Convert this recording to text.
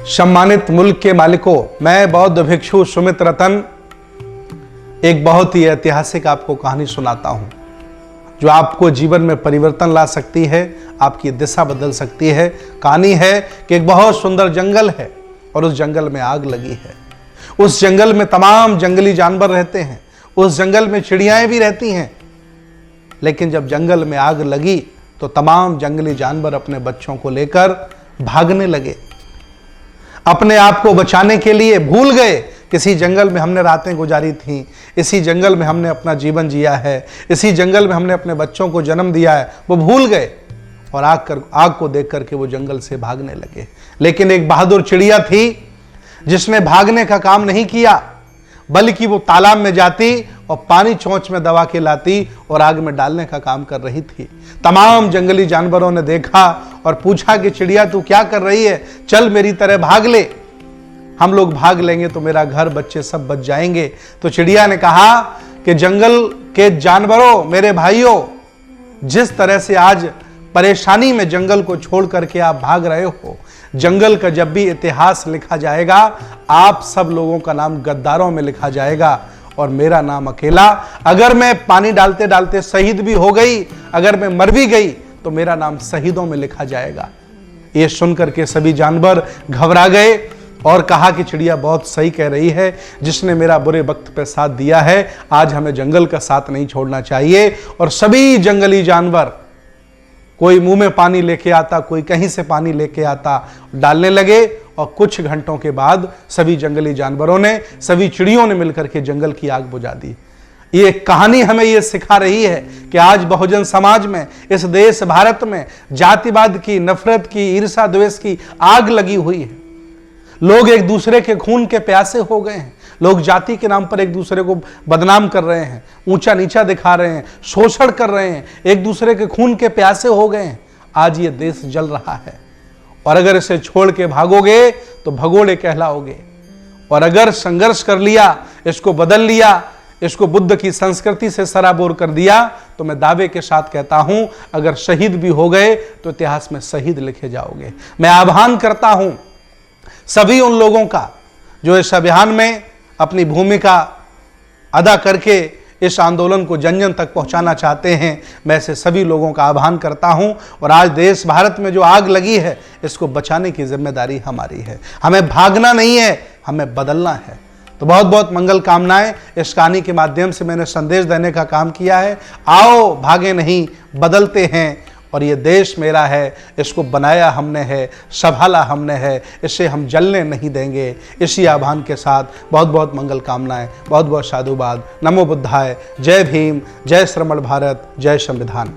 सम्मानित मुल्क के मालिकों, मैं बौद्ध भिक्षु सुमित रतन एक बहुत ही ऐतिहासिक आपको कहानी सुनाता हूं जो आपको जीवन में परिवर्तन ला सकती है, आपकी दिशा बदल सकती है। कहानी है कि एक बहुत सुंदर जंगल है और उस जंगल में आग लगी है। उस जंगल में तमाम जंगली जानवर रहते हैं, उस जंगल में चिड़ियाएं भी रहती हैं। लेकिन जब जंगल में आग लगी तो तमाम जंगली जानवर अपने बच्चों को लेकर भागने लगे। अपने आप को बचाने के लिए भूल गए किसी जंगल में हमने रातें गुजारी थी, इसी जंगल में हमने अपना जीवन जिया है, इसी जंगल में हमने अपने बच्चों को जन्म दिया है। वो भूल गए और आग को देख करके वो जंगल से भागने लगे। लेकिन एक बहादुर चिड़िया थी जिसने भागने का काम नहीं किया, बल्कि वो तालाब में जाती और पानी चोंच में दबा के लाती और आग में डालने का काम कर रही थी। तमाम जंगली जानवरों ने देखा और पूछा कि चिड़िया तू क्या कर रही है, चल मेरी तरह भाग ले, हम लोग भाग लेंगे तो मेरा घर बच्चे सब बच जाएंगे। तो चिड़िया ने कहा कि जंगल के जानवरों, मेरे भाइयों, जिस तरह से आज परेशानी में जंगल को छोड़ करके आप भाग रहे हो, जंगल का जब भी इतिहास लिखा जाएगा आप सब लोगों का नाम गद्दारों में लिखा जाएगा और मेरा नाम अकेला। अगर मैं पानी डालते डालते शहीद भी हो गई, अगर मैं मर भी गई तो मेरा नाम शहीदों में लिखा जाएगा। ये सुनकर के सभी जानवर घबरा गए और कहा कि चिड़िया बहुत सही कह रही है, जिसने मेरा बुरे वक्त पे साथ दिया है आज हमें जंगल का साथ नहीं छोड़ना चाहिए। और सभी जंगली जानवर, कोई मुंह में पानी लेके आता, कोई कहीं से पानी लेके आता, डालने लगे और कुछ घंटों के बाद सभी जंगली जानवरों ने, सभी चिड़ियों ने मिलकर के जंगल की आग बुझा दी। ये कहानी हमें ये सिखा रही है कि आज बहुजन समाज में, इस देश भारत में जातिवाद की, नफरत की, ईर्ष्या द्वेष की आग लगी हुई है। लोग एक दूसरे के खून के प्यासे हो गए हैं। लोग जाति के नाम पर एक दूसरे को बदनाम कर रहे हैं, ऊंचा नीचा दिखा रहे हैं, शोषण कर रहे हैं, एक दूसरे के खून के प्यासे हो गए हैं। आज ये देश जल रहा है और अगर इसे छोड़ के भागोगे तो भगोड़े कहलाओगे। और अगर संघर्ष कर लिया, इसको बदल लिया, इसको बुद्ध की संस्कृति से सराबोर कर दिया, तो मैं दावे के साथ कहता हूं अगर शहीद भी हो गए तो इतिहास में शहीद लिखे जाओगे। मैं आह्वान करता हूं सभी उन लोगों का जो इस अभियान में अपनी भूमिका अदा करके इस आंदोलन को जन जन तक पहुंचाना चाहते हैं, मैं ऐसे सभी लोगों का आह्वान करता हूं। और आज देश भारत में जो आग लगी है इसको बचाने की जिम्मेदारी हमारी है। हमें भागना नहीं है, हमें बदलना है। तो बहुत बहुत मंगल कामनाएं। इस कहानी के माध्यम से मैंने संदेश देने का काम किया है। आओ भागे नहीं, बदलते हैं। और ये देश मेरा है, इसको बनाया हमने है, संभाला हमने है, इसे हम जलने नहीं देंगे। इसी आह्वान के साथ बहुत बहुत मंगल कामनाएं, बहुत बहुत साधुवाद। नमो बुद्धाय। जय भीम, जय श्रमण भारत, जय संविधान।